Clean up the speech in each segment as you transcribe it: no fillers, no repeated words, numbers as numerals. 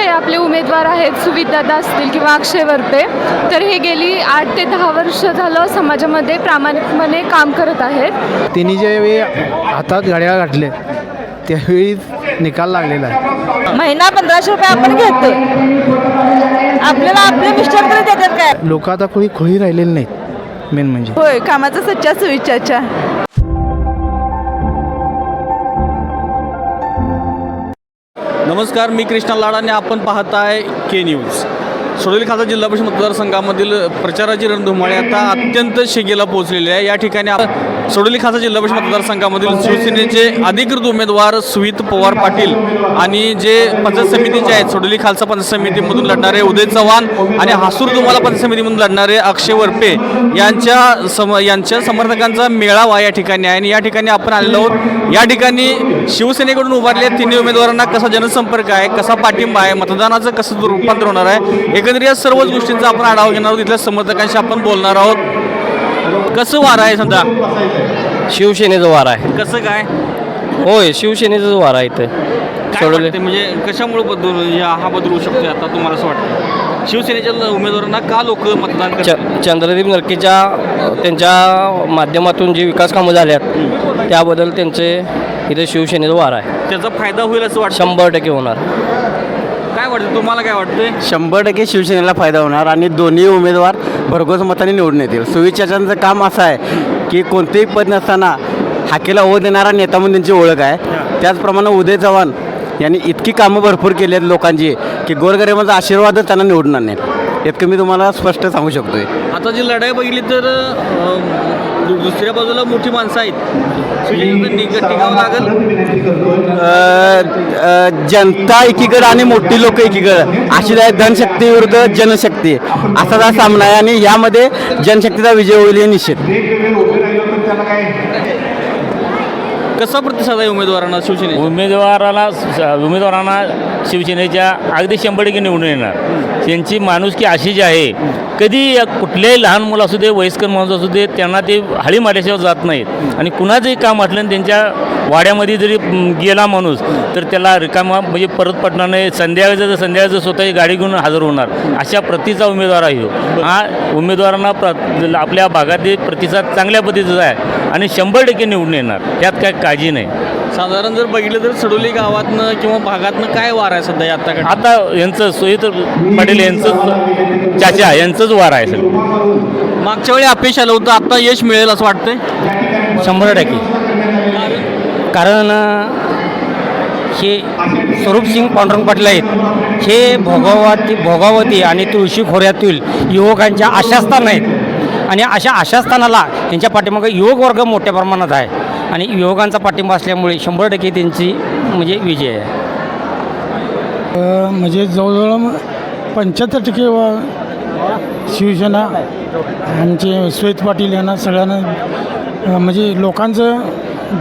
आपले उमेदवार आहेत सुवितदादा असतील किंवा अक्षय वरपे, तर हे गेली 8 ते 10 वर्ष झालं समाजामध्ये प्रामाणिकपणे काम करत आहेत. त्यांनी ज्यावेळी हातात घड्याळ घातले त्यावेळी निकाल लागलेला आहे. महिना 1500 रुपये आपण घेतो. आपल्याला आपले मिस्टर तरी देतात काय? लोक आता कोणी खोळी राहिलेली नाहीत. मेन म्हणजे होय, कामाचा सच्चा सुविचारच्या. नमस्कार, मी कृष्णा लाड आणि आपण पाहताय के न्यूज. सोडोली खासदार जिल्हा परिषद मतदारसंघामधील प्रचाराची रणधुमाळी आता अत्यंत शिगेला पोहोचलेली आहे. या ठिकाणी सोडोली खासदार जिल्हा परिषद मतदारसंघामधील शिवसेनेचे अधिकृत उमेदवार सुमित पवार पाटील आणि जे पंचायत समितीचे आहेत, सोडोली खालसा पंचायत समितीमधून लढणारे उदय चव्हाण आणि हासूर तुम्हाला पंचायत समितीमधून लढणारे अक्षय वरपे यांच्या समर्थकांचा मेळावा या ठिकाणी आहे. आणि या ठिकाणी आपण आलेलो आहोत. या ठिकाणी शिवसेनेकडून उभारलेल्या तिन्ही उमेदवारांना कसा जनसंपर्क आहे, कसा पाठिंबा आहे, मतदानाचं कसं रूपांतर होणार आहे, एकंदरीत या सर्वच गोष्टींचा आपण आढावा घेणार आहोत. इथल्या समर्थकांशी आपण बोलणार आहोत. कसं वार आहे सध्या? शिवसेनेचं वार आहे. कसं काय? होय, शिवसेनेचं वार आहे इथं सोडले. म्हणजे कशामुळे हा बदल होऊ शकतो आता तुम्हाला असं वाटतं? शिवसेनेच्या उमेदवारांना का लोक मतदान करतात? चंद्रदीप नरकेच्या त्यांच्या माध्यमातून जी विकास कामं झाल्यात त्याबद्दल त्यांचे इथं शिवसेनेचं वार आहे. त्याचा फायदा होईल असं वाटतं? 100% होणार. काय वाटतं तुम्हाला? काय वाटतंय? 100% शिवसेनेला फायदा होणार आणि दोन्ही उमेदवार भरघोस मताने निवडून येतील. सुविचारांचं काम असं आहे की कोणतेही पद नसताना हाकेला ओ देणारा नेता म्हणून त्यांची ओळख आहे. त्याचप्रमाणे उदय चव्हाण यांनी इतकी कामं भरपूर केली आहेत लोकांची की गोरगरिबांचा आशीर्वादच त्यांना निवडून आणेल. इतकं मी तुम्हाला स्पष्ट सांगू शकतोय. आता जी लढाई बघितली तर दुसऱ्या बाजूला मोठी माणसं आहेत, टिकावं लागेल. जनता एकीकडे आणि मोठी लोक एकीकडे अशी आहे. धनशक्ती विरुद्ध जनशक्ती असा हा सामना आहे आणि यामध्ये जनशक्तीचा विजय होईल हे निश्चित. कसा प्रतिसाद आहे उमेदवारांना शिवसेने? उमेदवारांना शिवसेनेच्या अगदी 100% निवडून येणार. त्यांची माणुसकी अशीच आहे. कधी कुठल्याही लहान मुलं असू दे, वयस्कर माणूस असू दे, त्यांना ते हाळी मारल्याशिवाय जात नाहीत. आणि कुणाचंही काम असलं आणि त्यांच्या वाड्यामध्ये जरी गेला माणूस तर त्याला रिकामा म्हणजे परत पडणार नाही. संध्याकाळचं स्वतःची गाडी घेऊन हजर होणार अशा प्रतीचा उमेदवार आहे. हा उमेदवारांना आपल्या भागातील प्रतिसाद चांगल्या पद्धतीचा आहे आणि 100% निवडून येणार. त्यात काय काळजी नाही. साधारण जर बघितलं तर सडोली गावातनं किंवा भागातनं काय वार आहे सध्या आता यांचं सोयीत पाटील यांचं चाचा यांचंच वार आहे सगळं. मागच्या वेळी अपयश आलं होतं, आता यश मिळेल असं वाटतंय? 100%. कारण हे स्वरूपसिंग पांडुरंग पाटील आहेत. हे भोगावती आणि तुळशी खोऱ्यातील युवकांच्या आशास्थान आहेत आणि अशा आशास्थानाला त्यांच्या पाठीमागे युवक वर्ग मोठ्या प्रमाणात आहे आणि युवकांचा पाठिंबा असल्यामुळे 100% त्यांची म्हणजे विजय आहे. म्हणजे जवळजवळ 75% शिवसेना आमचे श्वेत पाटील यांना सगळ्यांना म्हणजे लोकांचं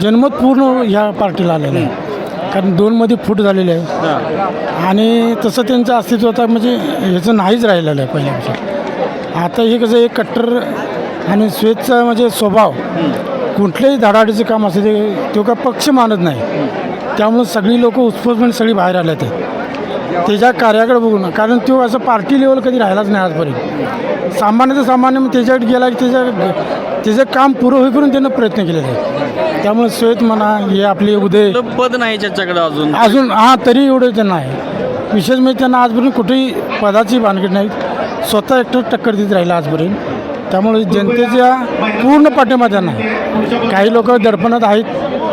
जनमत पूर्ण ह्या पार्टीला आलेलं आहे. कारण 2मध्ये फूट झालेले आहे आणि तसं त्यांचं अस्तित्व आता म्हणजे ह्याचं नाहीच राहिलेलं आहे पहिल्यापेक्षा. आता हे कसं एक कट्टर आणि श्वेतचा म्हणजे स्वभाव कुठल्याही धडाडीचं काम असं तो का पक्ष मानत नाही. त्यामुळं सगळी लोक उत्स्फूर्तपणे सगळी बाहेर आले ते त्याच्या कार्याकडे बघून. कारण तो असं पार्टी लेवल कधी राहिलाच नाही आजपर्यंत. सामान्य मग त्याच्याकडे गेला की त्याचं काम पुरं होईपर्यंत त्यानं प्रयत्न केलेले आहे. त्यामुळे श्वेत म्हणा हे आपले उदय पद नाही त्याच्याकडे अजून तरी एवढं त्यांना आहे. विशेष म्हणजे त्यांना आजपर्यंत कुठेही पदाची भानगड नाही. स्वतः एकटं टक्कर देत राहिला आजपर्यंत. त्यामुळे जनतेच्या पूर्ण पाठिंबा त्यांना आहे. काही लोक दडपणात आहेत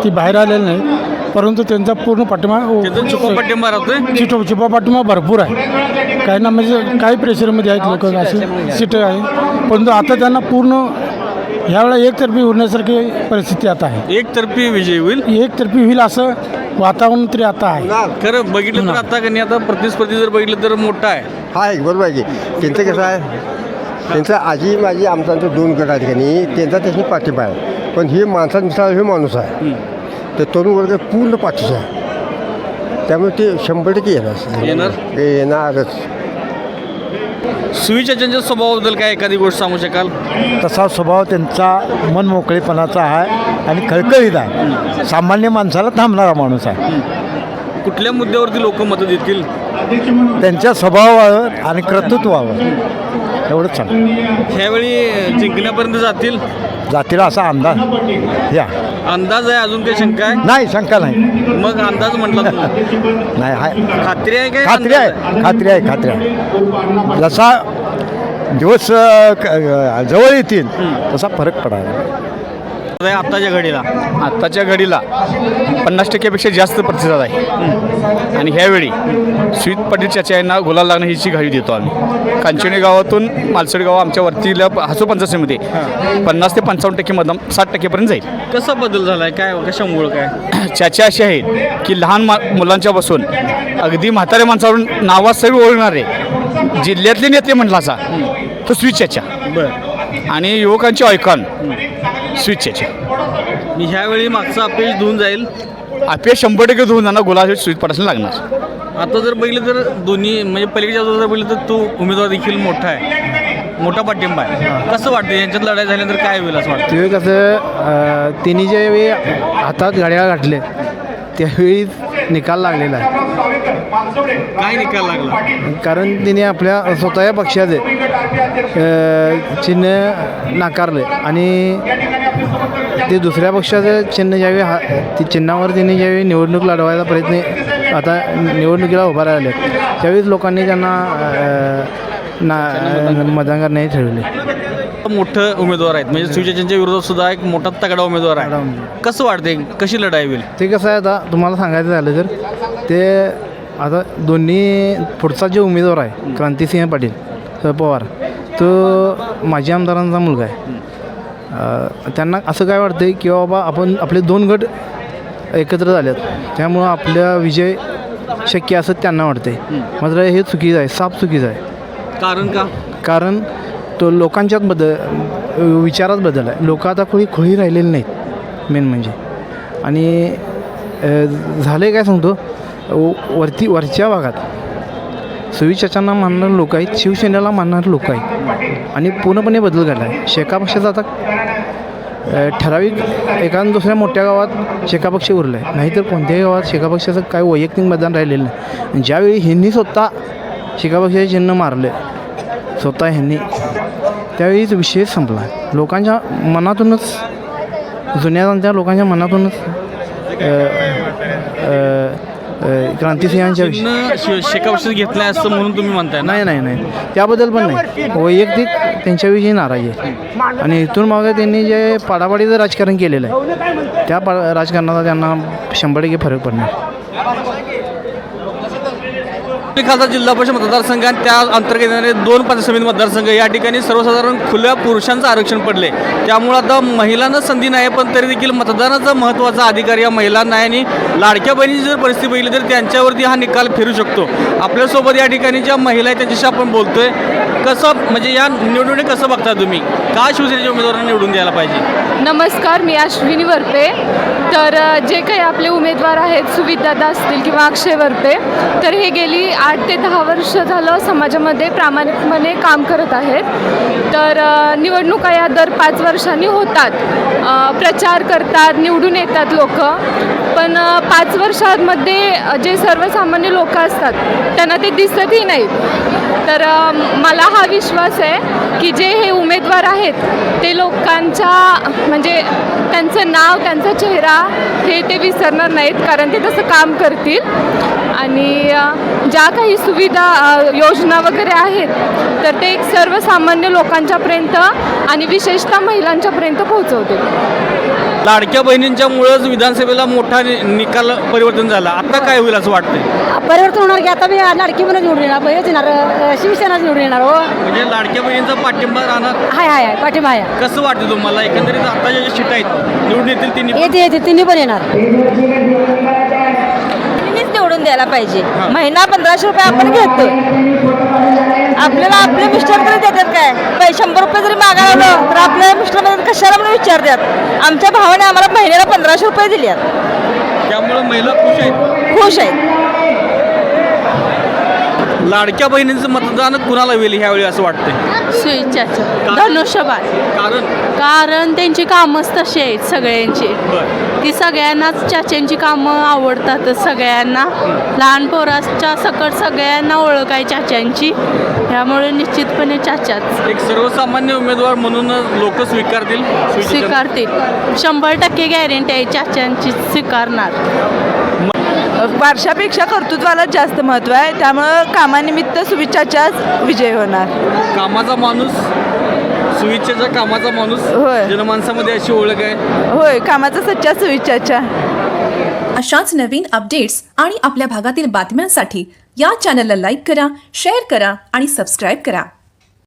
ती बाहेर आलेली नाहीत परंतु त्यांचा पूर्ण पाठिंबा छुपा पाठिंबा भरपूर आहे. काही ना म्हणजे काही प्रेशरमध्ये आहेत लोक असे सीटं आहे परंतु आता त्यांना पूर्ण ह्यावेळेला एकतर्फी होण्यासारखी परिस्थिती आता आहे. एकतर्फी विजय होईल? एकतर्फी होईल असं वातावरण तरी आता आहे. खरं बघितलं तर आता कधी आता प्रतिस्पर्धी जर बघितलं तर मोठा आहे. हा एक बरोबर आहे की त्यांचं कसं आहे. त्यांचं आजी माझी आमचा 2 गट आहेत की नाही त्यांचा त्याची पाठिंबा आहे. पण ही माणसानुसार हे माणूस आहे तर तरुण वर्ग पूर्ण पाठीचा आहे. त्यामुळे ते 100% येणारच. सुविचारांच्या स्वभावाबद्दल काय एखादी गोष्ट सांगू शकाल? तसा स्वभाव त्यांचा मनमोकळेपणाचा आहे आणि कळकळीत आहे. सामान्य माणसाला थांबणारा माणूस आहे. कुठल्या मुद्द्यावरती लोक मतं देतील? त्यांच्या स्वभावावर आणि कर्तृत्वावर एवढंच सांग ह्यावेळी जिंकण्यापर्यंत जातील असा अंदाज या अंदाज आहे, अजून काही शंका आहे? नाही, शंका नाही. मग अंदाज म्हटला तुम्ही. नाही, आहे खात्री आहे काय? खात्री अंदाज आहे, खात्री आहे, खात्री आहे. जसा दिवस जवळ येतील तसा फरक पडायला. आत्ताच्या घडीला 50%पेक्षा जास्त प्रतिसाद आहे आणि ह्यावेळी स्वीत पाटील चाचा यांना गुलाल लागणं हीची घाई देतो आम्ही. कांचणी गावातून मालसड गाव आमच्या वरतीला हसू पंचायतीमध्ये 50 ते 55% मतदान 60%पर्यंत जाईल. कसा बदल झाला आहे? काय कशामुळं काय? चाचा असे आहेत की लहान मुलांच्या पासून अगदी म्हाताऱ्या माणसावरून नावासही ओळखणारे जिल्ह्यातले नेते म्हटलाचा तो स्वीत चाचा आणि युवकांचे ऐकॉन स्वीट चाचा. मी ह्यावेळी मागचा अपयश धुवून जाईल. अपयश 100% धुवून जाणार. गुलाल स्वीट पाटील लागणार. आता जर बघितलं तर दोन्ही म्हणजे पलीकडच्या जर बघितलं तर तो उमेदवार देखील मोठा आहे, मोठा पाठिंबा आहे. कसं वाटतं यांच्यात लढाई झाल्यानंतर काय होईल असं वाटतं? त्यावेळी कसं तिने ज्यावेळी हातात गाड्या गाठले त्यावेळी निकाल लागलेला आहे. काय निकाल लागला? कारण तिने आपल्या स्वतःच्या पक्षाचे चिन्ह नाकारले आणि ते दुसऱ्या पक्षाचं चिन्ह ज्यावेळी ते चिन्हावर तिने ज्यावेळी निवडणूक लढवायचा प्रयत्न आता निवडणुकीला उभा राहिले त्यावेळीच लोकांनी त्यांना मतदान करण्याचे ठरवले. मोठं उमेदवार आहेत म्हणजे सुविचारांच्या विरोधात सुद्धा एक मोठा तगडा उमेदवार आहे. कसं वाटते कशी लढाई होईल? ते कसं आहे आता तुम्हाला सांगायचं झालं तर ते आता दोन्ही पुढचा जो उमेदवार आहे क्रांतिसिंह पाटील पवार तो माजी आमदारांचा मुलगा आहे. त्यांना असं काय वाटतं की बाबा आपण आपले 2 गट एकत्र झालेत त्यामुळं आपला विजय शक्य असं त्यांना वाटते. मात्र हे चुकीचं आहे, साफ चुकीचं आहे. कारण का? कारण तो लोकांच्यात विचारात बदल आहे. लोक आता कोणी खोळी राहिलेली नाहीत मेन म्हणजे. आणि झाले काय सांगतो वरच्या भागात सुविचारांना मानणारे लोक आहेत, शिवसेनेला मानणारे लोक आहेत आणि पूर्णपणे बदल घडला आहे. शेका पक्षाचा आता ठराविक एका दुसऱ्या मोठ्या गावात शेका पक्ष उरला आहे, नाहीतर कोणत्याही गावात शेका पक्षाचं काय वैयक्तिक मतदान राहिलेलं नाही. ज्यावेळी ह्यांनी स्वतः शेका पक्षाचे चिन्ह मारले स्वतः ह्यांनी त्यावेळीच विषय संपला. लोकांच्या मनातूनच जुन्या जाणत्या लोकांच्या मनातूनच क्रांतिसिंहांच्या शेकापक्षात घेतलाय असं म्हणून तुम्ही म्हणताय? नाही त्याबद्दल पण नाही. वैयक्तिक त्यांच्याविषयी नाराजी आहे आणि इथून मागे त्यांनी जे पाडापाडीचं राजकारण केलेलं आहे त्या राजकारणाचा त्यांना 100% फरक पडणार. खासदार जिल्हा परिषद मतदारसंघ आणि त्या अंतर्गत येणारे 2 पंचायत समिती मतदारसंघ या ठिकाणी सर्वसाधारण खुल्या पुरुषांचं आरक्षण पडले. त्यामुळे आता महिलांना संधी नाही पण तरी देखील मतदानाचा महत्त्वाचा अधिकार या महिलांना आहे आणि लाडक्या बहिणीची जर परिस्थिती बघितली तर त्यांच्यावरती हा निकाल फिरू शकतो. आपल्यासोबत या ठिकाणी ज्या महिला आहेत त्यांच्याशी आपण बोलतोय. कसं म्हणजे या निवडणुकीत कसं बघता तुम्ही? का शिवसेनेच्या उमेदवारांना निवडून द्यायला पाहिजे? नमस्कार, मी अश्विनी वरपे. तर जे काही आपले उमेदवार आहेत सुवितदादा असतील किंवा अक्षय वरपे तर हे गेली 8 ते 10 वर्ष झालं समाजामध्ये प्रामाणिकपणे काम करत आहेत. तर निवडणुका या दर 5 वर्षांनी होतात, प्रचार करतात, निवडून येतात लोक. पण 5 वर्षांमध्ये जे सर्वसामान्य लोक असतात त्यांना ते दिसतही नाहीत. तर मला हा विश्वास आहे की जे हे उमेदवार आहेत ते लोकांच्या म्हणजे त्यांचं नाव त्यांचा चेहरा हे ते विसरणार नाहीत कारण ते तसं काम करतील आणि ज्या काही सुविधा योजना वगैरे आहेत तर ते एक सर्वसामान्य लोकांच्यापर्यंत आणि विशेषतः महिलांच्यापर्यंत पोहोचवतील. लाडक्या बहिणींच्यामुळेच विधानसभेला मोठा निकाल परिवर्तन झाला. आता काय होईल असं वाटतंय? परिवर्तन होणार की आता मी लाडकी म्हणून निवडून येणार, हेच येणार शिवसेनाच निवडून येणार. हो म्हणजे लाडक्या बहिणींचा पाठिंबा राहणार? हाय पाठिंबा आहे. कसं वाटतं तुम्हाला? एकंदरीत आता ज्या सीट आहेत निवडून येतील येते तिन्ही पण येणार. निवडून द्यायला पाहिजे. महिना 1500 रुपये आपण घेतो. आपल्याला आपले मिस्टर तरी देतात काय? 100 रुपये जरी मागायला आलो तर आपल्या मिस्टर कशाला म्हणून विचारतात. आमच्या भावाने आम्हाला महिन्याला 1500 रुपये दिले. त्यामुळे महिला खुश आहेत. लाडक्या बहिणींचं मतदान कुणाला होईल ह्यावेळी असं वाटतंय? सुविचाराचं धनुष्यबाण. कारण कारण त्यांची कामच तशी आहेत सगळ्यांची. ती सगळ्यांनाच चाच्यांची कामं आवडतातच सगळ्यांना. लहान पोराच्या सकट सगळ्यांना ओळख आहे चाच्यांची, त्यामुळे निश्चितपणे चाचाच एक सर्वसामान्य उमेदवार म्हणून लोक स्वीकारतील स्वीकारतील. 100% गॅरंटी आहे चाच्यांची स्वीकारणार. वर्षापेक्षा कर्तृत्वाला जास्त महत्त्व आहे, त्यामुळं कामानिमित्त सुविचारचाच विजय होणार. कामाचा माणूस, सुविचाराचा कामाचा माणूस, होय. जनमानसामध्ये अशी ओळख आहे. होय, कामाचा सच्चा सुविचारचा. अशाच नवीन अपडेट्स आणि आपल्या भागातील बातम्यांसाठी या चॅनलला लाईक करा, शेअर करा आणि सबस्क्राईब करा.